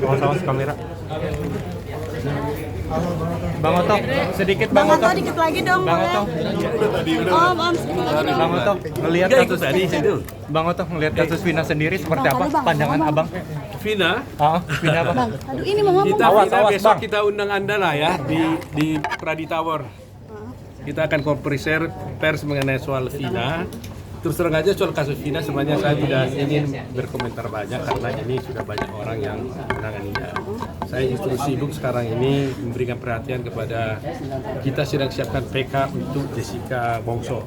Awas kamera. Bang Oto, sedikit Bang Oto dikit lagi dong, Bang boleh? Oto. Om, sedikit lagi dong. Bang Oto, ngelihat kasus tadi situ. Bang Oto ngelihat kasus Vina sendiri seperti apa pandangan Abang? Vina, Vina apa? Bang, aduh ini mau ngomong. kita Awas, Vina awas, besok Bang. kita undang Anda lah ya di Pradi Tower. Kita akan konferensi pers mengenai soal Vina. Terus terang aja soal kasus Vina sebenarnya saya tidak ingin berkomentar banyak karena ini sudah banyak orang yang menanganinya. Saya justru sibuk sekarang ini memberikan perhatian kepada kita sedang siapkan PK untuk Jessica Wongso.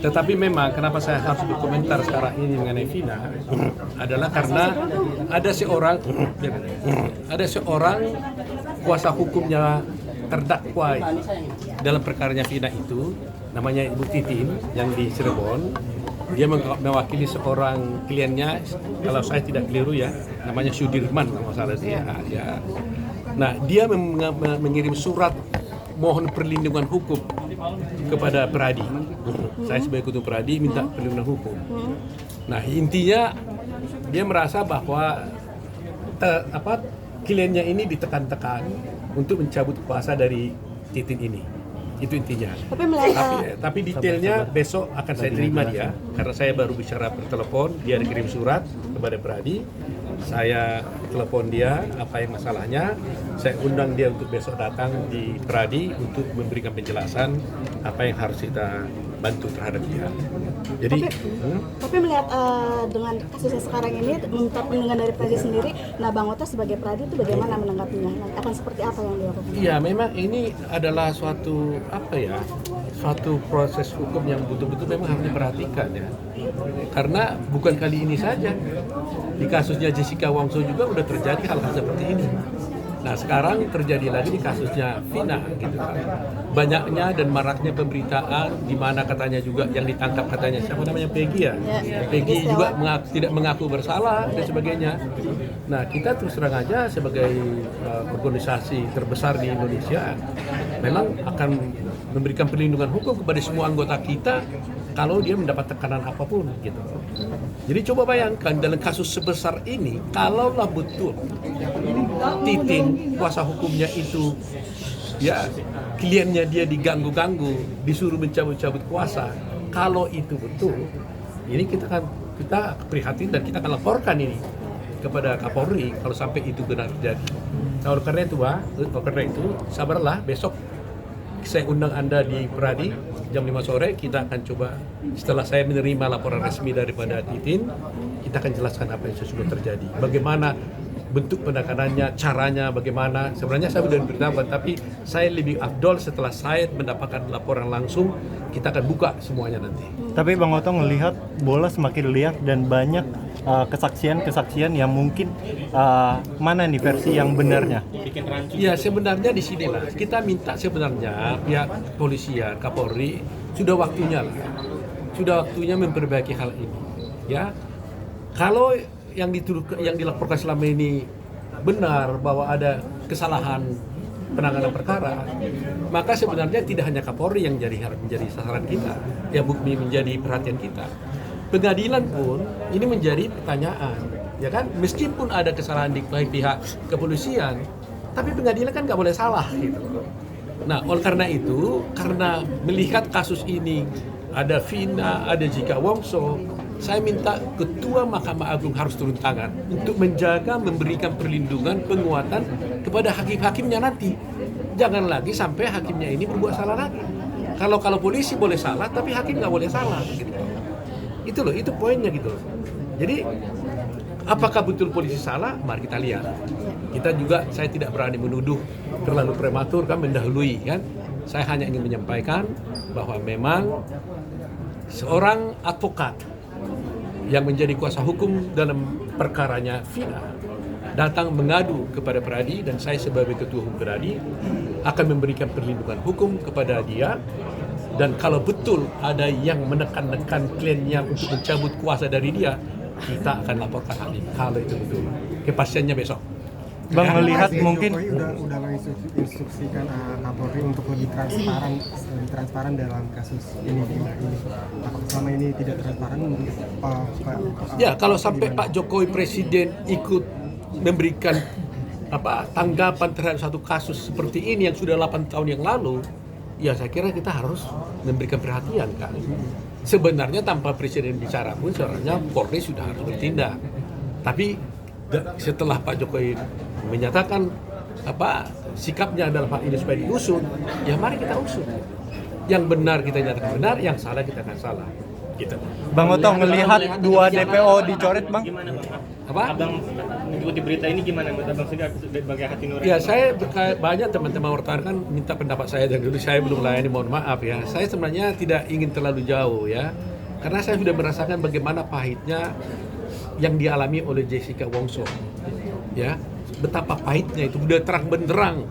Tetapi memang kenapa saya harus berkomentar sekarang ini mengenai Vina adalah karena ada seorang kuasa hukumnya terdakwa dalam perkaranya Vina itu, namanya Ibu Titin yang di Cirebon. Dia mewakili seorang kliennya, kalau saya tidak keliru ya, namanya Sudirman kalau salah dia. Nah, dia mengirim surat mohon perlindungan hukum kepada Pradi. Saya sebagai ketua Pradi minta perlindungan hukum. Nah, intinya dia merasa bahwa kliennya ini ditekan-tekan untuk mencabut kuasa dari Titin ini. Itu intinya. Tapi detailnya besok akan saya terima dia, karena saya baru bicara per telepon, dia dikirim surat kepada Pradi. Saya telepon dia apa yang masalahnya, saya undang dia untuk besok datang di Pradi untuk memberikan penjelasan apa yang harus kita bantu terhadap dia. Jadi, tapi melihat dengan kasusnya sekarang ini, meminta perlindungan dari Pradi sendiri, nah Bang Oto sebagai Pradi itu bagaimana menanggapinya? Akan seperti apa yang dilakukan? iya memang ini adalah suatu proses hukum yang betul-betul memang harus diperhatikan ya. Karena bukan kali ini saja, di kasusnya Jessica Wongso juga udah terjadi hal-hal seperti ini. Nah sekarang terjadi lagi di kasusnya Vina gitu kan. Banyaknya dan maraknya pemberitaan di mana katanya juga yang ditangkap katanya siapa namanya Peggy ya. Peggy juga tidak mengaku bersalah dan sebagainya. Nah kita terus terang aja sebagai organisasi terbesar di Indonesia memang akan memberikan perlindungan hukum kepada semua anggota kita kalau dia mendapat tekanan apapun gitu. Jadi coba bayangkan dalam kasus sebesar ini, kalaulah betul Titin kuasa hukumnya itu ya kliennya dia diganggu-ganggu, disuruh mencabut-cabut kuasa, kalau itu betul, ini kita prihatin dan kita akan laporkan ini kepada Kapolri kalau sampai itu benar terjadi. Nah, oleh karena itu, sabarlah besok saya undang Anda di Pradi jam 5 sore, kita akan coba setelah saya menerima laporan resmi daripada Titin, kita akan jelaskan apa yang sesungguhnya terjadi. Bagaimana bentuk penanganannya, caranya bagaimana. Sebenarnya saya sudah beritahu, tapi saya lebih afdol setelah saya mendapatkan laporan langsung, kita akan buka semuanya nanti. Tapi Bang Oto melihat bola semakin liar dan banyak kesaksian yang mungkin mana nih versi yang benarnya? Ya sebenarnya di sinilah kita minta sebenarnya pihak kepolisian, Kapolri sudah waktunya memperbaiki hal ini. Ya, kalau yang dilaporkan selama ini benar bahwa ada kesalahan penanganan perkara, maka sebenarnya tidak hanya Kapolri yang menjadi sasaran kita, yang menjadi perhatian kita. Pengadilan pun ini menjadi pertanyaan, ya kan? Meskipun ada kesalahan di pihak kepolisian, tapi pengadilan kan nggak boleh salah gitu. Nah, oleh karena itu, karena melihat kasus ini ada Vina, ada Jessica Wongso, saya minta Ketua Mahkamah Agung harus turun tangan untuk menjaga, memberikan perlindungan, penguatan kepada hakim-hakimnya nanti. Jangan lagi sampai hakimnya ini berbuat salah lagi. Kalau polisi boleh salah, tapi hakim nggak boleh salah. Gitu. Itu poinnya gitu. Jadi, apakah betul polisi salah? Mari kita lihat. Kita juga, saya tidak berani menuduh terlalu prematur, kan mendahului kan. Saya hanya ingin menyampaikan bahwa memang seorang advokat yang menjadi kuasa hukum dalam perkaranya Vina datang mengadu kepada Pradi, dan saya sebagai ketua hukum Pradi akan memberikan perlindungan hukum kepada dia. Dan kalau betul ada yang menekan-nekan kliennya untuk mencabut kuasa dari dia, kita akan laporkan hal ini kalau itu betul. Kepastiannya besok. Bang melihat mungkin udah menginstruksikan Kapolri untuk lebih transparan dalam kasus ini. Apakah selama ini tidak transparan? Ya, kalau sampai Pak Jokowi Presiden ikut memberikan tanggapan terhadap satu kasus seperti ini yang sudah 8 tahun yang lalu, ya saya kira kita harus memberikan perhatian kan. Sebenarnya tanpa presiden bicara pun sebenarnya Polri sudah harus bertindak. Tapi setelah Pak Jokowi menyatakan sikapnya dalam hal ini supaya diusut, ya mari kita usut. Yang benar kita nyatakan benar, yang salah kita akan salah. Gitu. Bang Oto ngelihat 2 DPO dicoret, Bang? Gimana Bang? Apa? Abang mengikuti berita ini gimana menurut Abang sendiri sebagai hati nurani? Ya, saya banyak teman-teman wartawan kan minta pendapat saya dari dulu. Saya belum layani, mohon maaf ya. Saya sebenarnya tidak ingin terlalu jauh ya. Karena saya sudah merasakan bagaimana pahitnya yang dialami oleh Jessica Wongso. Ya, betapa pahitnya itu sudah terang benderang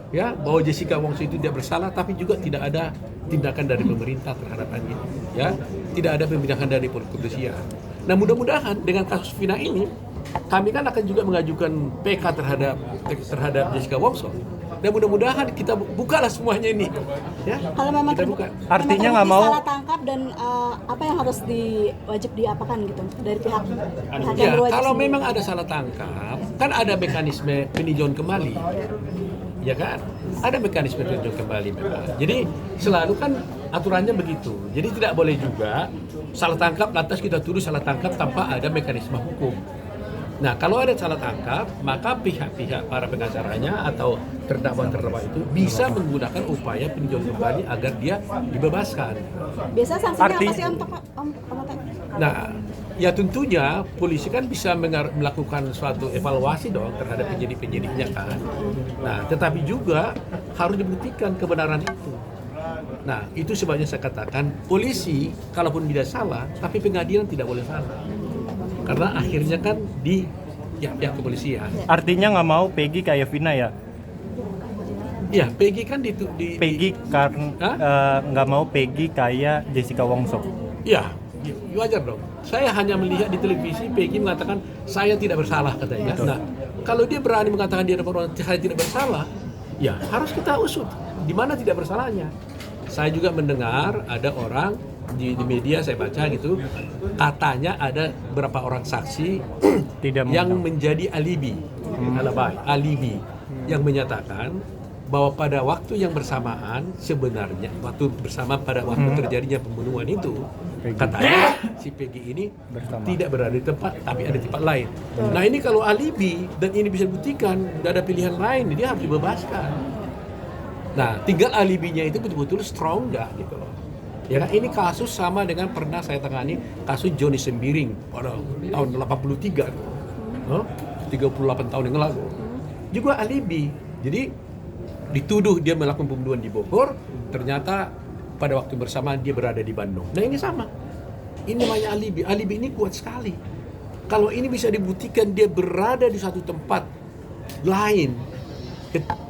ya bahwa Jessica Wongso itu tidak bersalah, tapi juga tidak ada tindakan dari pemerintah terhadap ini, ya, tidak ada tindakan dari kepolisian. Nah, mudah-mudahan dengan kasus Vina ini, kami kan akan juga mengajukan PK terhadap Jessica Wongso. Dan mudah-mudahan kita bukalah semuanya ini, ya. Kalau memang kita buka. Artinya nggak mau salah tangkap dan apa yang harus wajib diapakan gitu dari pihak yang Ya, berwajib kalau sendiri. memang ada salah tangkap, kan ada mekanisme peninjauan kembali. Ya kan? Ada mekanisme peninjauan kembali memang. Jadi selalu kan aturannya begitu. Jadi tidak boleh juga salah tangkap lantas kita tuduh salah tangkap tanpa ada mekanisme hukum. Nah, kalau ada salah tangkap, maka pihak-pihak para pengacaranya atau terdakwa itu bisa menggunakan upaya peninjauan kembali agar dia dibebaskan. Biasa sanksinya apa Arti- sih untuk Om Oto? Nah, ya tentunya polisi kan bisa melakukan suatu evaluasi dong terhadap penyidik-penyidiknya kan. Nah, tetapi juga harus dibuktikan kebenaran itu. Nah, itu sebabnya saya katakan polisi kalaupun tidak salah, tapi pengadilan tidak boleh salah. Karena akhirnya kan di pihak kepolisian. artinya nggak mau Peggy kayak Vina ya? Ya, Peggy kan di Peggy karena nggak mau Peggy kayak Jessica Wongso. ya, wajar dong. Saya hanya melihat di televisi Peggy mengatakan saya tidak bersalah katanya. Nah, kalau dia berani mengatakan dia saya tidak bersalah, ya harus kita usut di mana tidak bersalahnya. Saya juga mendengar ada orang di media saya baca gitu, katanya ada beberapa orang saksi Tidak yang mengundang. menjadi alibi yang menyatakan bahwa pada waktu yang bersamaan sebenarnya pada waktu terjadinya pembunuhan itu Peggy. katanya si Peggy ini Bersama. tidak berada di tempat tapi ada di tempat lain. Nah, ini kalau alibi dan ini bisa dibuktikan, tidak ada pilihan lain, dia harus dibebaskan. Nah, tinggal alibinya itu betul-betul strong nggak gitu loh. Ya kan, ini kasus sama dengan pernah saya tangani kasus Johnny Sembiring pada tahun 83, 38 tahun yang lalu. Juga alibi. Jadi dituduh dia melakukan pembunuhan di Bogor, ternyata pada waktu bersamaan dia berada di Bandung. Nah, ini sama. Ini namanya alibi. Alibi ini kuat sekali. Kalau ini bisa dibuktikan dia berada di satu tempat lain,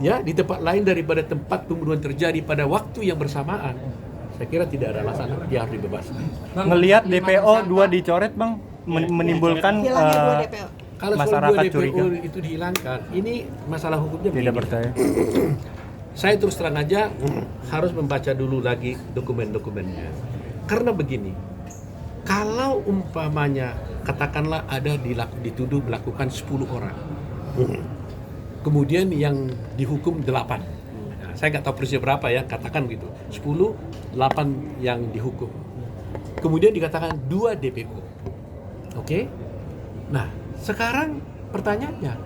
ya, di tempat lain daripada tempat pembunuhan terjadi pada waktu yang bersamaan, saya kira tidak ada alasan dia harus dibebaskan. Ngelihat DPO 2 dicoret, Bang, menimbulkan Hilangnya 2 DPO. Kalau soal masyarakat 2 DPO curiga. itu dihilangkan, ini masalah hukumnya Tidak begini. percaya. Saya terus terang aja harus membaca dulu lagi dokumen-dokumennya. Karena begini, kalau umpamanya katakanlah ada dituduh melakukan 10 orang, kemudian yang dihukum 8. Nah, saya nggak tahu persisnya berapa ya, katakan begitu. 10, 8 yang dihukum. Kemudian dikatakan 2 DPO. Oke? Nah, sekarang pertanyaannya,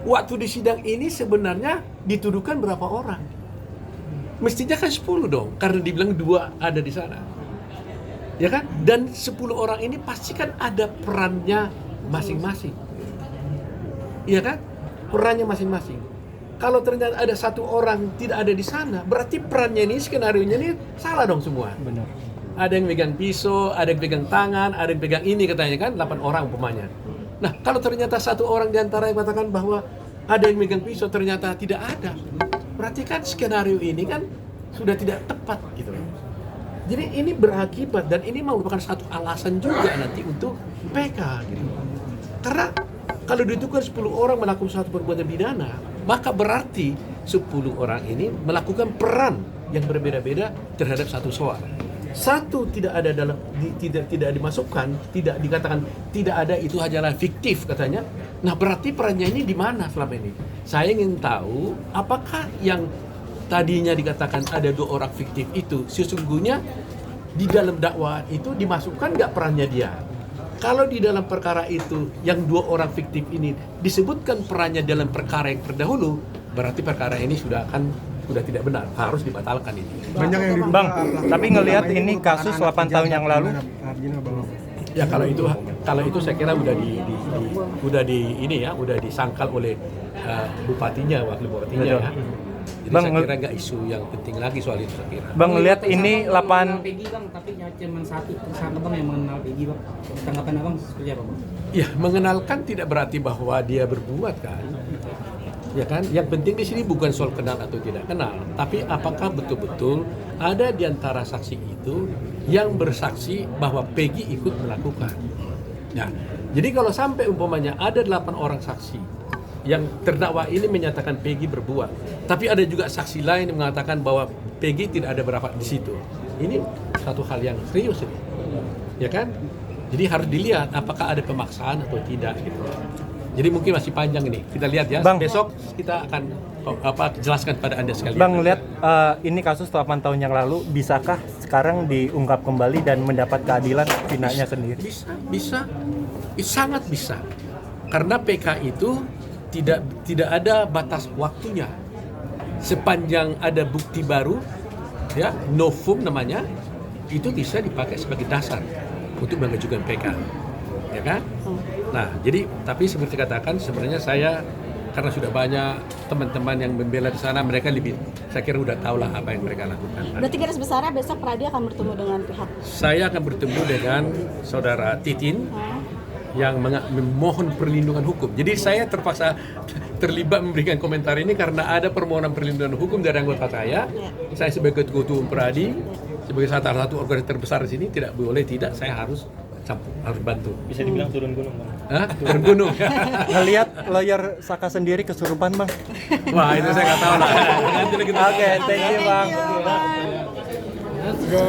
waktu di sidang ini sebenarnya dituduhkan berapa orang? Mestinya kan 10 dong, karena dibilang 2 ada di sana. Ya kan? Dan 10 orang ini pasti kan ada perannya masing-masing. Iya kan? Perannya masing-masing. Kalau ternyata ada 1 orang tidak ada di sana, berarti perannya ini, skenario-nya ini salah dong semua. Benar. Ada yang pegang pisau, ada yang pegang tangan, ada yang pegang ini katanya kan, 8 orang umpamanya. Nah, kalau ternyata 1 orang di antara yang mengatakan bahwa ada yang megang pisau ternyata tidak ada, berarti kan skenario ini kan sudah tidak tepat gitu loh. Jadi ini berakibat dan ini merupakan satu alasan juga nanti untuk PK gitu. Karena kalau ditentukan 10 orang melakukan suatu perbuatan pidana, maka berarti 10 orang ini melakukan peran yang berbeda-beda terhadap satu soal. Satu, tidak ada dalam tidak dimasukkan, tidak dikatakan tidak ada, itu hanyalah fiktif katanya. Nah, berarti perannya ini di mana selama ini? Saya ingin tahu apakah yang tadinya dikatakan ada 2 orang fiktif itu sesungguhnya di dalam dakwaan itu dimasukkan nggak perannya dia? Kalau di dalam perkara itu yang 2 orang fiktif ini disebutkan perannya dalam perkara yang terdahulu, berarti perkara ini sudah tidak benar, harus dibatalkan ini. Banyak yang diduga Bang, pelaku tapi ngelihat utama ini merupakan kasus anak 8 tahun yang lalu. Gimana, Bang? Ya kalau itu saya kira udah disangkal oleh bupatinya, wakil bupatinya ya. Jadi Bang, saya kira nggak isu yang penting lagi soal itu saya kira. Bang, ngelihat ini 8 Peggy bang, tapi cuma satu tersangka bang yang mengenal Peggy bang. Tanggapan abang seperti apa bang? Ya, mengenalkan tidak berarti bahwa dia berbuat kan. Ya kan? Yang penting di sini bukan soal kenal atau tidak kenal, tapi apakah betul-betul ada di antara saksi itu yang bersaksi bahwa Peggy ikut melakukan. Nah, jadi kalau sampai umpamanya ada 8 orang saksi yang terdakwa ini menyatakan Peggy berbuat, tapi ada juga saksi lain yang mengatakan bahwa Peggy tidak ada berapa di situ. Ini satu hal yang serius ini. Ya kan? Jadi harus dilihat apakah ada pemaksaan atau tidak gitu. Jadi mungkin masih panjang ini. Kita lihat ya. Bang. Besok kita akan jelaskan pada Anda sekalian. Bang, ngelihat ini kasus 8 tahun yang lalu, bisakah sekarang diungkap kembali dan mendapat keadilan Vinanya sendiri? Bisa. Sangat bisa. Karena PK itu tidak ada batas waktunya. Sepanjang ada bukti baru, ya, novum namanya, itu bisa dipakai sebagai dasar untuk mengajukan PK. Ya kan? Nah, jadi tapi seperti katakan sebenarnya saya karena sudah banyak teman-teman yang membela di sana, mereka lebih, saya kira udah tahu lah apa yang mereka lakukan. Berarti garis besarnya besok Pradi akan bertemu dengan pihak. Saya akan bertemu dengan saudara Titin yang memohon perlindungan hukum. Jadi saya terpaksa terlibat memberikan komentar ini karena ada permohonan perlindungan hukum dari anggota saya. Saya sebagai ketua umum Pradi, sebagai salah satu organisasi terbesar di sini, tidak boleh tidak, saya harus bantu. Bisa dibilang turun gunung bang. Hah? Turun gunung. Ngelihat lawyer Saka sendiri kesurupan, Bang. Wah, itu saya nggak tahu lah. Nanti kita Oke, thank you, Bang. Bang. Let's go.